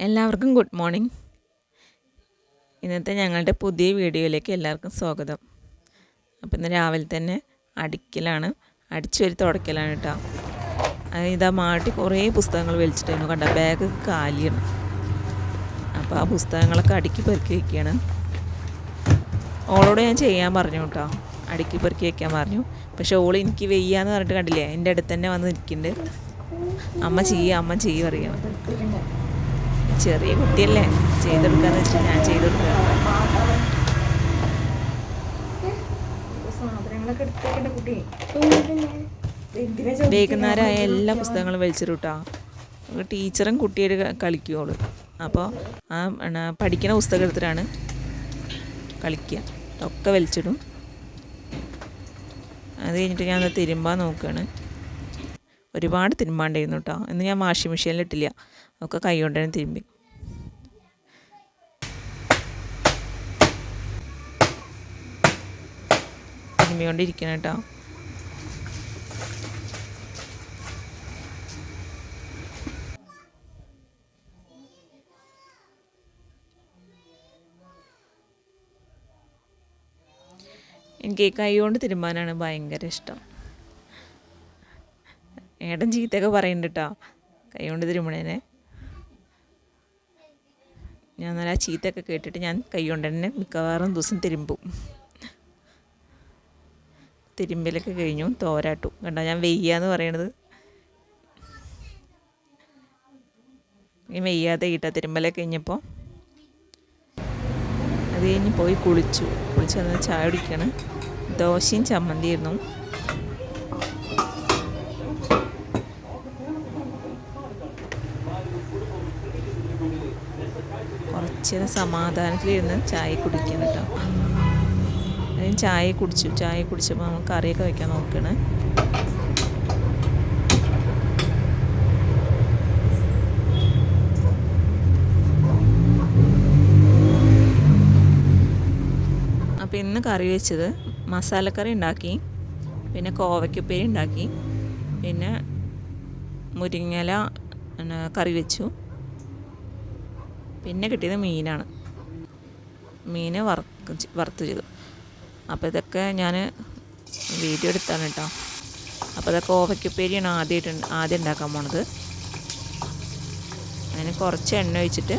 എല്ലാവർക്കും good morning. ഇന്നത്തെ ഞങ്ങളുടെ പുതിയ വീഡിയോയിലേക്ക് എല്ലാവർക്കും സ്വാഗതം. അപ്പോൾ ഇന്ന് രാവിലെ തന്നെ അടിക്കലാണ്, അടിച്ചുവരി തുടക്കലാണ് കേട്ടോ. ഇതാ മാട്ടി കുറേ പുസ്തകങ്ങൾ വലിച്ചിട്ടായിരുന്നു കണ്ട, ബാഗ് കാലിയാണ്. അപ്പോൾ ആ പുസ്തകങ്ങളൊക്കെ അടുക്കി പെറുക്കി വയ്ക്കുകയാണ്. ഓളോട് ഞാൻ ചെയ്യാൻ പറഞ്ഞു കേട്ടോ, അടുക്കി പെറുക്കി വയ്ക്കാൻ പറഞ്ഞു. പക്ഷേ ഓൾ എനിക്ക് വെയ്യാന്ന് പറഞ്ഞിട്ട് കണ്ടില്ലേ, എൻ്റെ അടുത്ത് തന്നെ വന്ന് നിൽക്കുന്നുണ്ട്. അമ്മ ചെയ്യ അറിയണം. ചെറിയ കുട്ടിയല്ലേ, ചെയ്തെടുക്കാന്ന് വെച്ചിട്ട് ഞാൻ ചെയ്തെടുക്കുക. വൈകുന്നേരമായ എല്ലാ പുസ്തകങ്ങളും വലിച്ചിടും കേട്ടോ. ടീച്ചറും കുട്ടിയുടെ കളിക്കുള്ളൂ. അപ്പോൾ ആ പഠിക്കുന്ന പുസ്തകം എടുത്തിട്ടാണ് കളിക്കുക. ഒക്കെ വലിച്ചിടും. അത് കഴിഞ്ഞിട്ട് ഞാൻ തിരുമ്പാൻ നോക്കുകയാണ്. ഒരുപാട് തിരുമ്പാണ്ടായിരുന്നു കേട്ടോ. ഇന്ന് ഞാൻ വാഷിംഗ് മെഷീനിൽ ഇട്ടില്ല, ഒക്കെ കൈ കൊണ്ട് തന്നെ തിരുമ്പി. തിരുമ്മിക്കൊണ്ടിരിക്കണം കേട്ടോ. എനിക്ക് കൈ കൊണ്ട് തിരുമ്പാനാണ് ഭയങ്കര ഇഷ്ടം. ഏട്ടൻ ചീത്തയൊക്കെ പറയുന്നുണ്ട് കേട്ടോ കൈ കൊണ്ട് തിരുമ്പണേനെ. ഞാൻ നല്ല ചീത്തയൊക്കെ കേട്ടിട്ട് ഞാൻ കൈ കൊണ്ട് തന്നെ മിക്കവാറും ദിവസം തിരുമ്പും. തിരുമ്പലൊക്കെ കഴിഞ്ഞു, തോരാട്ടു കണ്ടോ ഞാൻ വെയ്യാന്ന് പറയണത്. ഈ വെയ്യാതെ കിട്ടാ തിരുമ്പലൊക്കെ കഴിഞ്ഞപ്പോൾ. അത് കഴിഞ്ഞ് പോയി കുളിച്ചു വന്ന് ചായ കുടിക്കുകയാണ്. ദോശയും ചമ്മന്തിയായിരുന്നു. കുറച്ച് സമാധാനത്തിലിരുന്ന് ചായ കുടിക്കണം കേട്ടോ. അതിന് ചായ കുടിച്ചപ്പോൾ നമ്മൾ കറിയൊക്കെ വയ്ക്കാൻ നോക്കുകയാണ്. അപ്പോൾ ഇന്ന് കറി വെച്ചത് മസാലക്കറി ഉണ്ടാക്കി, പിന്നെ കോവയ്ക്കുപ്പേരി ഉണ്ടാക്കി, പിന്നെ മുരിങ്ങയില കറി വെച്ചു. പിന്നെ കിട്ടിയത് മീനാണ്. മീൻ വറുത്ത് ചെയ്തു. അപ്പോൾ ഇതൊക്കെ ഞാൻ വീഡിയോ എടുത്താണ് കേട്ടോ. അപ്പോൾ ഇതൊക്കെ കോവയ്ക്കുപ്പേരിയാണ് ആദ്യം ഉണ്ടാക്കാൻ പോണത്. അതിന് കുറച്ച് എണ്ണ ഒഴിച്ചിട്ട്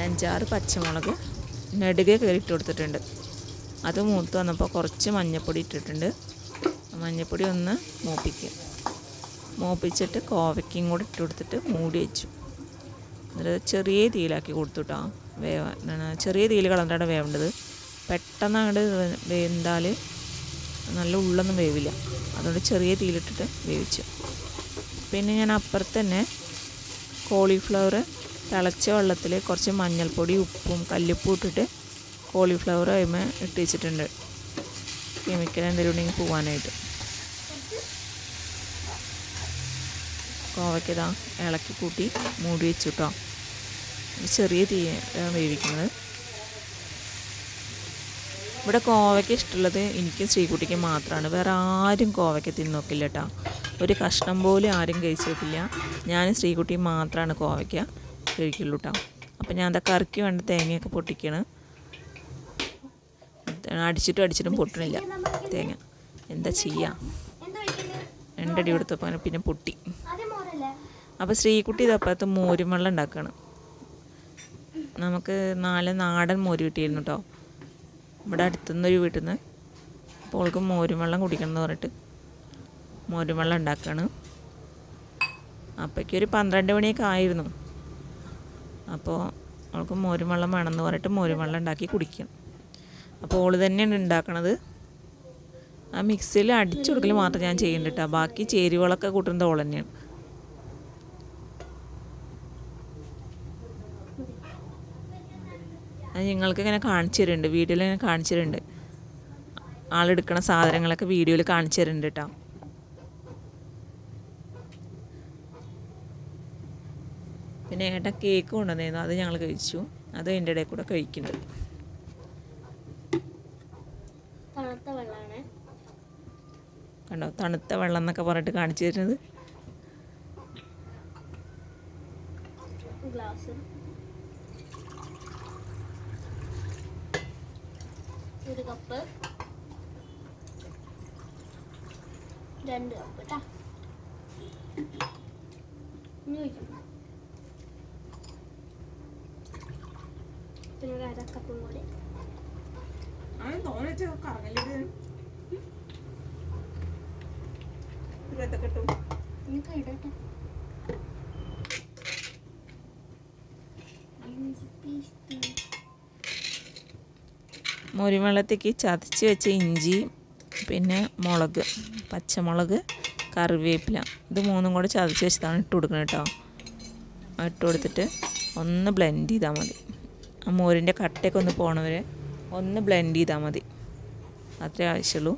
5-6 പച്ചമുളക് നെടുകെ കയറിയിട്ട് കൊടുത്തിട്ടുണ്ട്. അത് മൂത്ത് വന്നപ്പോൾ കുറച്ച് മഞ്ഞൾപ്പൊടി ഇട്ടിട്ടുണ്ട്. മഞ്ഞൾപ്പൊടി ഒന്ന് മൂപ്പിച്ചിട്ട് കോവയ്ക്കും കൂടെ ഇട്ട് കൊടുത്തിട്ട് മൂടി വെച്ചു. എന്നിട്ട് ചെറിയ തീയിലാക്കി കൊടുത്തു കേട്ടോ. ചെറിയ തീയിൽ കളന്നിട്ടാണ് വേവേണ്ടത്. പെട്ടെന്ന് അങ്ങോട്ട് വെന്താൽ നല്ല ഉള്ളൊന്നും വേവില്ല. അതുകൊണ്ട് ചെറിയ തീയിലിട്ടിട്ട് വേവിച്ചു. പിന്നെ ഞാൻ അപ്പുറത്ത് തന്നെ കോളിഫ്ലവർ തിളച്ച വെള്ളത്തിൽ കുറച്ച് മഞ്ഞൾപ്പൊടി ഉപ്പും കല്ലുപ്പും ഇട്ടിട്ട് കോളിഫ്ലവർ അതിന്മേൽ ഇട്ട് വെച്ചിട്ടുണ്ട്, കെമിക്കൽ എന്തെങ്കിലും ഉണ്ടെങ്കിൽ പോകാനായിട്ട്. കോവയ്ക്കതാ ഇളക്കി കൂട്ടി മൂടി വെച്ചു കേട്ടോ. ചെറിയ തീ വേവിക്കുന്നത്. ഇവിടെ കോവയ്ക്ക ഇഷ്ടമുള്ളത് എനിക്കും ശ്രീകുട്ടിക്ക് മാത്രമാണ്. വേറെ ആരും കോവയ്ക്ക തിന്ന് നോക്കില്ല കേട്ടോ. ഒരു കഷ്ണം പോലും ആരും കഴിച്ചു നോക്കില്ല. ഞാനും ശ്രീകുട്ടിയും മാത്രമാണ് കോവയ്ക്ക കഴിക്കുള്ളൂ കേട്ടോ. അപ്പം ഞാൻ അതൊക്കെ കറിക്ക് വേണ്ട തേങ്ങയൊക്കെ പൊട്ടിക്കുകയാണ്. അടിച്ചിട്ടും പൊട്ടണില്ല തേങ്ങ. എന്താ ചെയ്യുക, 2 അടി കൊടുത്തപ്പോൾ പിന്നെ പൊട്ടി. അപ്പോൾ ശ്രീകുട്ടി ഇതപ്പുറത്ത് മോരും വെള്ളം ഉണ്ടാക്കുകയാണ്. നമുക്ക് 4 നാടൻ മോര് കിട്ടിയിരുന്നു കേട്ടോ ഇവിടെ അടുത്തുനിന്നൊരു വീട്ടിൽ നിന്ന്. അപ്പോൾ അവൾക്ക് മോരും വെള്ളം കുടിക്കണം എന്ന് പറഞ്ഞിട്ട് മോരും വെള്ളം ഉണ്ടാക്കുകയാണ്. അപ്പോഴേക്കൊരു 12 മണിയൊക്കെ ആയിരുന്നു. അപ്പോൾ അവൾക്ക് മോരും വെള്ളം വേണമെന്ന് പറഞ്ഞിട്ട് മോരും വെള്ളം ഉണ്ടാക്കി കുടിക്കണം. അപ്പോൾ ഓൾ തന്നെയാണ് ഉണ്ടാക്കണത്. ആ മിക്സിയിൽ അടിച്ചു കൊടുക്കൽ മാത്രം ഞാൻ ചെയ്യുന്നുണ്ട് കേട്ടോ. ബാക്കി ചേരുവകളൊക്കെ കൂട്ടുന്നത് ഓൾ തന്നെയാണ്. അത് നിങ്ങൾക്ക് ഇങ്ങനെ കാണിച്ചു തരുന്നുണ്ട്, വീഡിയോയിൽ ഇങ്ങനെ കാണിച്ചു തരുന്നുണ്ട്. ആളെടുക്കണ സാധനങ്ങളൊക്കെ വീഡിയോയിൽ കാണിച്ചു തരുന്നുണ്ട് കേട്ടോ. പിന്നെ ഏട്ടൻ കേക്ക് കൊണ്ടുവന്നിരുന്നു, അത് ഞങ്ങൾ കഴിച്ചു. അത് അതിൻ്റെ ഇടയിൽ കൂടെ കഴിക്കുന്നുണ്ട്. കണ്ടോ, തണുത്ത വെള്ളം എന്നൊക്കെ പറഞ്ഞിട്ട് കാണിച്ചു തരുന്നത്. ഗ്ലാസ്, 1 കപ്പ്, 2 കപ്പ് കേട്ടോ. പിന്നെ 1/2 കപ്പും കൂടി. മുരിവെള്ളത്തേക്ക് ചതച്ച് വെച്ച ഇഞ്ചി, പിന്നെ മുളക്, പച്ചമുളക്, കറിവേപ്പില, ഇത് 3ഉം കൂടെ ചതച്ച് വെച്ചതാണ് ഇട്ട് കൊടുക്കുന്നത് കേട്ടോ. ഇട്ട് കൊടുത്തിട്ട് ഒന്ന് ബ്ലെൻഡ് ചെയ്താൽ മതി. ആ മോരിൻ്റെ കട്ടയൊക്കെ ഒന്ന് പോണവരെ ഒന്ന് ബ്ലെൻഡ് ചെയ്താൽ മതി. അത്രേ ആവശ്യമുള്ളൂ.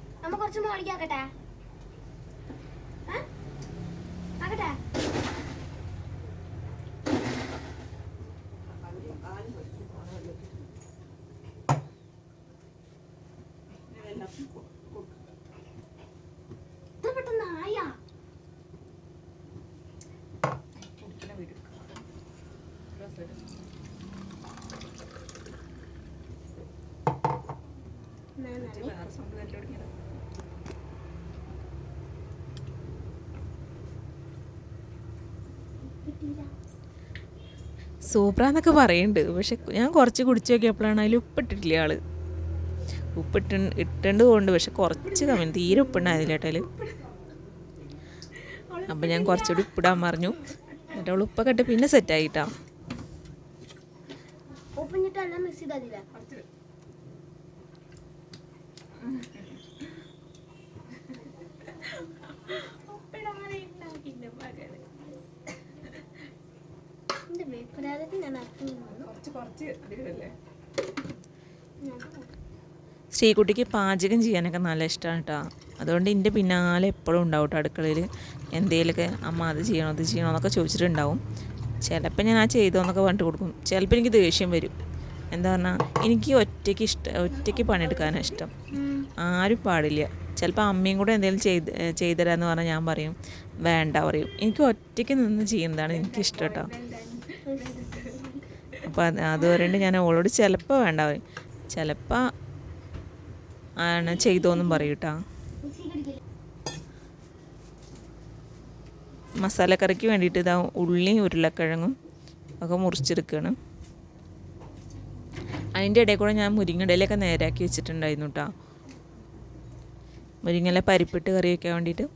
സൂപ്പറാന്നൊക്കെ പറയുന്നുണ്ട്. പക്ഷെ ഞാൻ കുറച്ച് കുടിച്ച് നോക്കിയപ്പോഴാണ് അതിൽ ഉപ്പിട്ടിട്ടില്ല ആള്. ഇട്ടുണ്ട് കൊണ്ട് പക്ഷെ കുറച്ച് കമ്മി, തീരെ ഉപ്പുണ്ടായിരുന്നില്ല കേട്ടോ അതിൽ. അപ്പം ഞാൻ കുറച്ചുകൂടി ഉപ്പിടാൻ പറഞ്ഞു. എന്നിട്ട് അവൾ ഉപ്പൊക്കെ ഇട്ട് പിന്നെ സെറ്റായിട്ടാ. ശ്രീകുട്ടിക്ക് പാചകം ചെയ്യാനൊക്കെ നല്ല ഇഷ്ടമാണ് കേട്ടോ. അതുകൊണ്ട് എൻ്റെ പിന്നാലെ എപ്പോഴും ഉണ്ടാവും കേട്ടോ അടുക്കളയിൽ. എന്തെങ്കിലുമൊക്കെ അമ്മ അത് ചെയ്യണോ ഇത് ചെയ്യണോ എന്നൊക്കെ ചോദിച്ചിട്ടുണ്ടാവും. ചിലപ്പോൾ ഞാൻ ആ ചെയ്തോന്നൊക്കെ പറഞ്ഞിട്ട് കൊടുക്കും. ചിലപ്പോൾ എനിക്ക് ദേഷ്യം വരും. എന്താ പറഞ്ഞാൽ എനിക്ക് ഒറ്റയ്ക്ക് പണിയെടുക്കാനാണ് ഇഷ്ടം, ആരും പാടില്ല. ചിലപ്പോൾ അമ്മയും കൂടെ എന്തെങ്കിലും ചെയ്തുതരാമെന്ന് പറഞ്ഞാൽ ഞാൻ പറയും വേണ്ട പറയും. എനിക്ക് ഒറ്റയ്ക്ക് നിന്ന് ചെയ്യുന്നതാണ് എനിക്കിഷ്ടം കേട്ടോ. അപ്പോൾ അത് പറയുന്നത് ഞാൻ അവളോട് ചിലപ്പോൾ വേണ്ട പറയും, ചിലപ്പോൾ ആണ് ചെയ്തോന്നും പറയും കേട്ടോ. മസാലക്കറിക്ക് വേണ്ടിയിട്ട് ഇതാ ഉള്ളിയും ഉരുളക്കിഴങ്ങും ഒക്കെ മുറിച്ചെടുക്കുകയാണ്. അതിൻ്റെ ഇടയിൽ കൂടെ ഞാൻ മുരിങ്ങയിലൊക്കെ നേരാക്കി വെച്ചിട്ടുണ്ടായിരുന്നു കേട്ടോ. മുരിങ്ങയില പരിപ്പിട്ട് കറി വയ്ക്കാൻ വേണ്ടിയിട്ട്.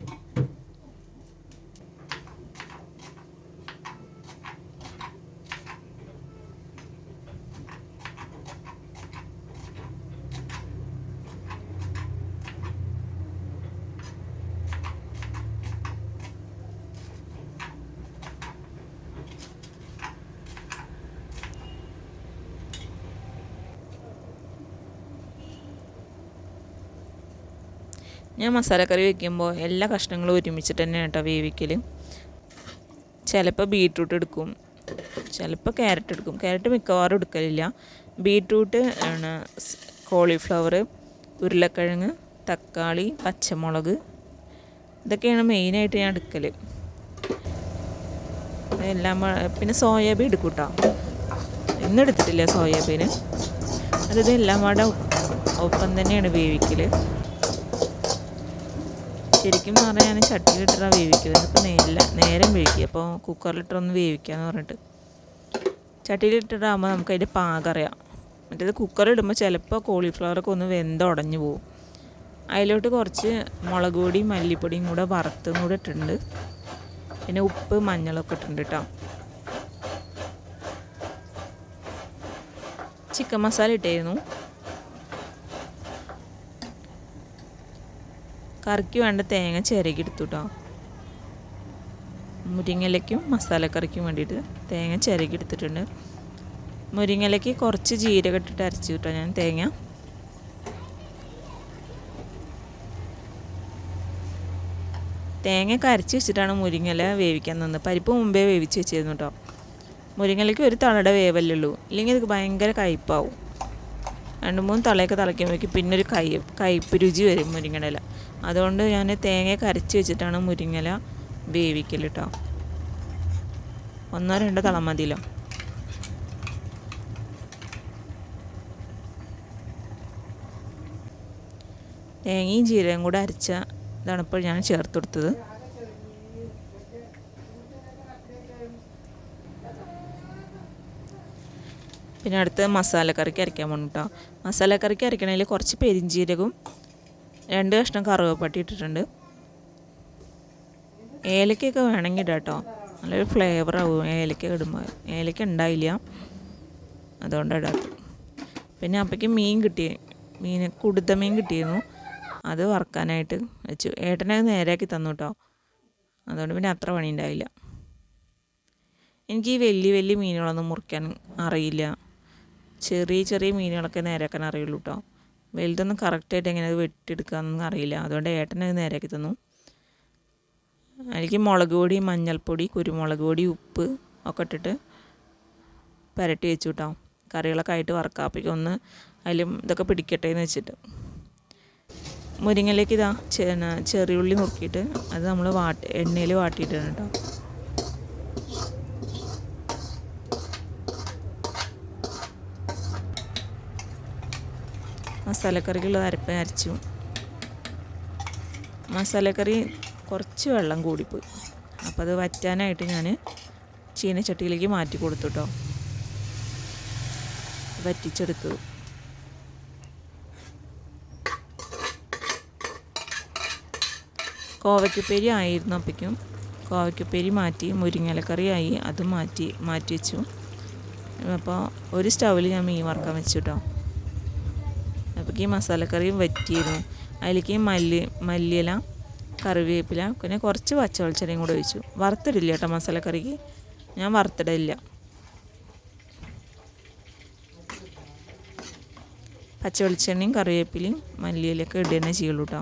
ഞാൻ മസാലക്കറി വയ്ക്കുമ്പോൾ എല്ലാ കഷ്ണങ്ങളും ഒരുമിച്ചിട്ട് തന്നെ കേട്ടോ വേവിക്കൽ. ചിലപ്പോൾ ബീട്രൂട്ട് എടുക്കും, ചിലപ്പോൾ ക്യാരറ്റ് എടുക്കും. ക്യാരറ്റ് മിക്കവാറും എടുക്കലില്ല. ബീട്രൂട്ട് ആണ്, കോളിഫ്ലവർ, ഉരുളക്കിഴങ്ങ്, തക്കാളി, പച്ചമുളക്, ഇതൊക്കെയാണ് മെയിനായിട്ട് ഞാൻ എടുക്കൽ. എല്ലാം പിന്നെ സോയാബീൻ എടുക്കും കേട്ടോ. ഇന്നെടുത്തിട്ടില്ല സോയാബീൻ. അതായത് എല്ലാം കൂടെ ഒപ്പം തന്നെയാണ് വേവിക്കൽ. ശരിക്കും പറഞ്ഞാൽ ഞാൻ ചട്ടിയിലിട്ടാണ് വേവിക്കുക. ഇതിപ്പോൾ നേരം വേവിക്കുക. അപ്പോൾ കുക്കറിലിട്ടൊന്ന് വേവിക്കാമെന്ന് പറഞ്ഞിട്ട് ചട്ടിയിലിട്ടിട്ടാകുമ്പോൾ നമുക്ക് അതിൻ്റെ പാകം അറിയാം. മറ്റേത് കുക്കറിലിടുമ്പോൾ ചിലപ്പോൾ കോളിഫ്ലവറൊക്കെ ഒന്ന് വെന്തുടഞ്ഞു പോകും. അതിലോട്ട് കുറച്ച് മുളക് പൊടിയും മല്ലിപ്പൊടിയും കൂടെ വറുത്തും കൂടെ ഇട്ടിട്ടുണ്ട്. പിന്നെ ഉപ്പ് മഞ്ഞളൊക്കെ ഇട്ടിട്ടുണ്ട് കേട്ടോ. ചിക്കൻ മസാല ഇട്ടായിരുന്നു. കറിക്ക് വേണ്ട തേങ്ങ ചിരകി എടുത്തു കേട്ടോ. മുരിങ്ങയിലയ്ക്കും മസാലക്കറിക്കും വേണ്ടിയിട്ട് തേങ്ങ ചിരകി എടുത്തിട്ടുണ്ട്. മുരിങ്ങയിലയ്ക്ക് കുറച്ച് ജീരകം ഇട്ടിട്ട് അരച്ചു കേട്ടോ ഞാൻ തേങ്ങ. തേങ്ങയൊക്കെ അരച്ച് വെച്ചിട്ടാണ് മുരിങ്ങയില വേവിക്കാൻ നിന്നത്. പരിപ്പ് മുമ്പേ വേവിച്ച് വെച്ചിരുന്നു കേട്ടോ. മുരിങ്ങയിലയ്ക്ക് ഒരു തളയുടെ വേവല്ലേ ഉള്ളൂ, ഇല്ലെങ്കിൽ ഇത് ഭയങ്കര കയ്പ്പാവും. 2-3 തളയൊക്കെ തിളയ്ക്കുമ്പോഴേക്കും പിന്നെ ഒരു കയ്പ്പ് രുചി വരും മുരിങ്ങയുടെ ഇല. അതുകൊണ്ട് ഞാൻ തേങ്ങയൊക്കെ അരച്ച് വെച്ചിട്ടാണ് മുരിങ്ങയില വേവിക്കൽ കേട്ടോ. 1-2 തള മതിയല്ലോ. തേങ്ങയും ജീരകം കൂടെ അരച്ച ഇതാണ് ഇപ്പോൾ ഞാൻ ചേർത്ത് കൊടുത്തത്. പിന്നെ അടുത്ത് മസാലക്കറിക്ക് അരയ്ക്കാൻ പോകണം കേട്ടോ. മസാലക്കറിക്ക് അരയ്ക്കണതിൽ കുറച്ച് പെരിഞ്ചീരകവും 2 കഷ്ണം കറുവപ്പട്ടി ഇട്ടിട്ടുണ്ട്. ഏലക്കയൊക്കെ വേണമെങ്കിൽ ഇടാം കേട്ടോ, നല്ലൊരു ഫ്ലേവറാവും ഏലക്ക ഇടുമ്പോൾ. ഏലക്ക ഉണ്ടായില്ല, അതുകൊണ്ട് ഇടാത്തത്. പിന്നെ അപ്പോഴേക്കും കുടുത്ത മീൻ കിട്ടിയിരുന്നു, അത് വറുക്കാനായിട്ട് വെച്ചു. ഏട്ടനത് നേരെയാക്കി തന്നു കേട്ടോ, അതുകൊണ്ട് പിന്നെ അത്ര പണി ഉണ്ടായില്ല. എനിക്ക് ഈ വലിയ മീനുകളൊന്നും മുറിക്കാൻ അറിയില്ല. ചെറിയ മീനുകളൊക്കെ നേരെയാക്കാൻ അറിയുള്ളൂ കേട്ടോ. വലുതൊന്നും കറക്റ്റായിട്ട് എങ്ങനെ അത് വെട്ടിയെടുക്കാമെന്നൊന്നും അറിയില്ല, അതുകൊണ്ട് ഏട്ടനത് നേരെയാക്കി തന്നു. എനിക്ക് മുളക് പൊടി, മഞ്ഞൾപ്പൊടി, കുരുമുളക് പൊടി, ഉപ്പ് ഒക്കെ ഇട്ടിട്ട് പുരട്ടി വെച്ചു കേട്ടോ. കറികളൊക്കെ ആയിട്ട് വറക്കാം, അപ്പോഴേക്കും ഒന്ന് അതിലും ഇതൊക്കെ പിടിക്കട്ടെ എന്ന് വെച്ചിട്ട്. മുരിങ്ങയിലേക്ക് ഇതാ ചെറിയുള്ളി നുറുക്കിയിട്ട് അത് നമ്മൾ എണ്ണയിൽ വാട്ടിയിട്ടാണ് കേട്ടോ. മസാലക്കറിക്കുള്ളത് അരച്ചു. മസാലക്കറി കുറച്ച് വെള്ളം കൂടിപ്പോയി, അപ്പോൾ അത് വറ്റാനായിട്ട് ഞാൻ ചീനച്ചട്ടിയിലേക്ക് മാറ്റി കൊടുത്തു കേട്ടോ, വറ്റിച്ചെടുത്തു. കോവയ്ക്കുപ്പേരി ആയിരുന്നു അപ്പോഴേക്കും. കോവയ്ക്കുപ്പേരി മാറ്റി, മുരിങ്ങയിലക്കറി ആയി, അത് മാറ്റി വെച്ചു. അപ്പോൾ ഒരു സ്റ്റൗവിൽ ഞാൻ മീൻ വറുക്കാൻ വെച്ചു കേട്ടോ. അപ്പോഴേക്ക് ഈ മസാലക്കറിയും വറ്റിയിരുന്നു. അതിലേക്ക് മല്ലിയില, കറിവേപ്പില, പിന്നെ കുറച്ച് പച്ചവെളിച്ചെണ്ണയും കൂടെ ഒഴിച്ചു. വറുത്തിടില്ല കേട്ടോ മസാലക്കറിക്ക്, ഞാൻ വറുത്തിടില്ല. പച്ചവെളിച്ചെണ്ണയും കറിവേപ്പിലയും മല്ലിയിലൊക്കെ ഇടുക തന്നെ ചെയ്യുള്ളൂ കേട്ടോ.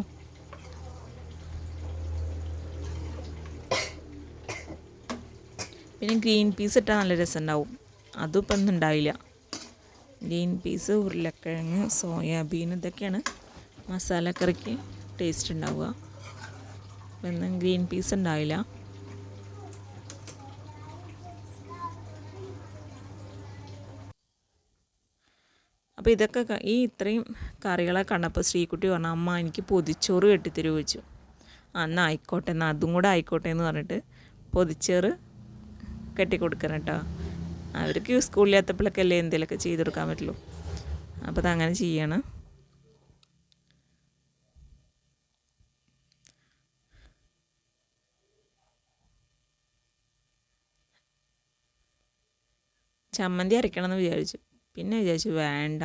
പിന്നെ ഗ്രീൻ പീസ് ഇട്ടാൽ നല്ല രസമുണ്ടാവും, അതും ഇപ്പം ഒന്നും ഉണ്ടായില്ല. ഗ്രീൻ പീസ്, ഉരുളക്കിഴങ്ങ്, സോയാബീൻ, ഇതൊക്കെയാണ് മസാലക്കറിക്ക് ടേസ്റ്റ് ഉണ്ടാവുക. അപ്പം ഇന്ന് ഗ്രീൻ പീസ് ഉണ്ടാവില്ല. അപ്പോൾ ഇതൊക്കെ ഇത്രയും കറികളെ കണ്ടപ്പോൾ ശ്രീകുട്ടി പറഞ്ഞു, അമ്മ എനിക്ക് പൊതിച്ചോറ് കെട്ടിത്തരൂ ചോദിച്ചു. എന്നാൽ ആയിക്കോട്ടെ, എന്നാൽ അതും കൂടെ ആയിക്കോട്ടെ എന്ന് പറഞ്ഞിട്ട് പൊതിച്ചോറ് കെട്ടിക്കൊടുക്കണം കേട്ടോ. അവർക്ക് സ്കൂളിലെത്തപ്പോഴൊക്കെ അല്ലേ എന്തെങ്കിലുമൊക്കെ ചെയ്ത് കൊടുക്കാൻ പറ്റുള്ളൂ, അപ്പോൾ അതങ്ങനെ ചെയ്യണം. ചമ്മന്തി അരയ്ക്കണമെന്ന് വിചാരിച്ചു, പിന്നെ വിചാരിച്ചു വേണ്ട,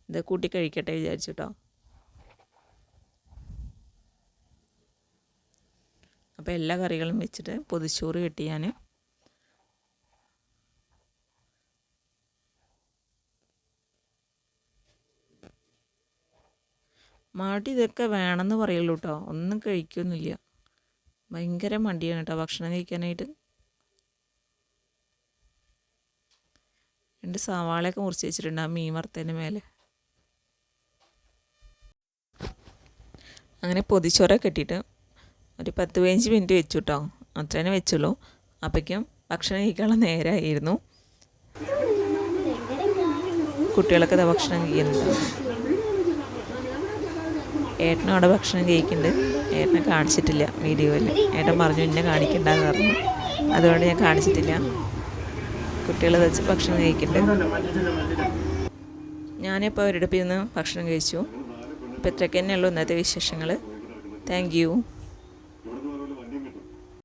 ഇത് കൂട്ടി കഴിക്കട്ടെ വിചാരിച്ചു കേട്ടോ. അപ്പോൾ എല്ലാ കറികളും വെച്ചിട്ട് പൊതിച്ചോറ് കെട്ടി ഞാൻ. മടി ഇതൊക്കെ വേണമെന്ന് പറയുള്ളൂ കേട്ടോ, ഒന്നും കഴിക്കൊന്നുമില്ല. ഭയങ്കര മടിയാണ് കേട്ടോ ഭക്ഷണം കഴിക്കാനായിട്ട്. 2 സവാളയൊക്കെ മുറിച്ച് വെച്ചിട്ടുണ്ട് ആ മീൻ വറുത്തതിന് മേലെ. അങ്ങനെ പൊതിച്ചോറൊക്കെ കെട്ടിയിട്ട് ഒരു 10-15 മിനിറ്റ് വെച്ചു കേട്ടോ, അത്ര തന്നെ വെച്ചുള്ളൂ. അപ്പോഴേക്കും ഭക്ഷണം കഴിക്കാനുള്ള നേരമായിരുന്നു. കുട്ടികളൊക്കെ ഇതാ ഭക്ഷണം കഴിക്കുന്നുണ്ട്. ഏട്ടനും അവിടെ ഭക്ഷണം കഴിക്കുന്നുണ്ട്. ഏട്ടനെ കാണിച്ചിട്ടില്ല വീഡിയോയിൽ, ഏട്ടൻ പറഞ്ഞു എന്നെ കാണിക്കണ്ടെന്ന് പറഞ്ഞു, അതുകൊണ്ട് ഞാൻ കാണിച്ചിട്ടില്ല. കുട്ടികൾ വെച്ച് ഭക്ഷണം കഴിക്കുന്നുണ്ട്. ഞാനിപ്പോൾ അവരുടെ അടുപ്പിൽ നിന്ന് ഭക്ഷണം കഴിച്ചു. അപ്പോൾ ഇത്രയ്ക്ക് തന്നെയുള്ളൂ ഇന്നത്തെ വിശേഷങ്ങൾ. Thank you.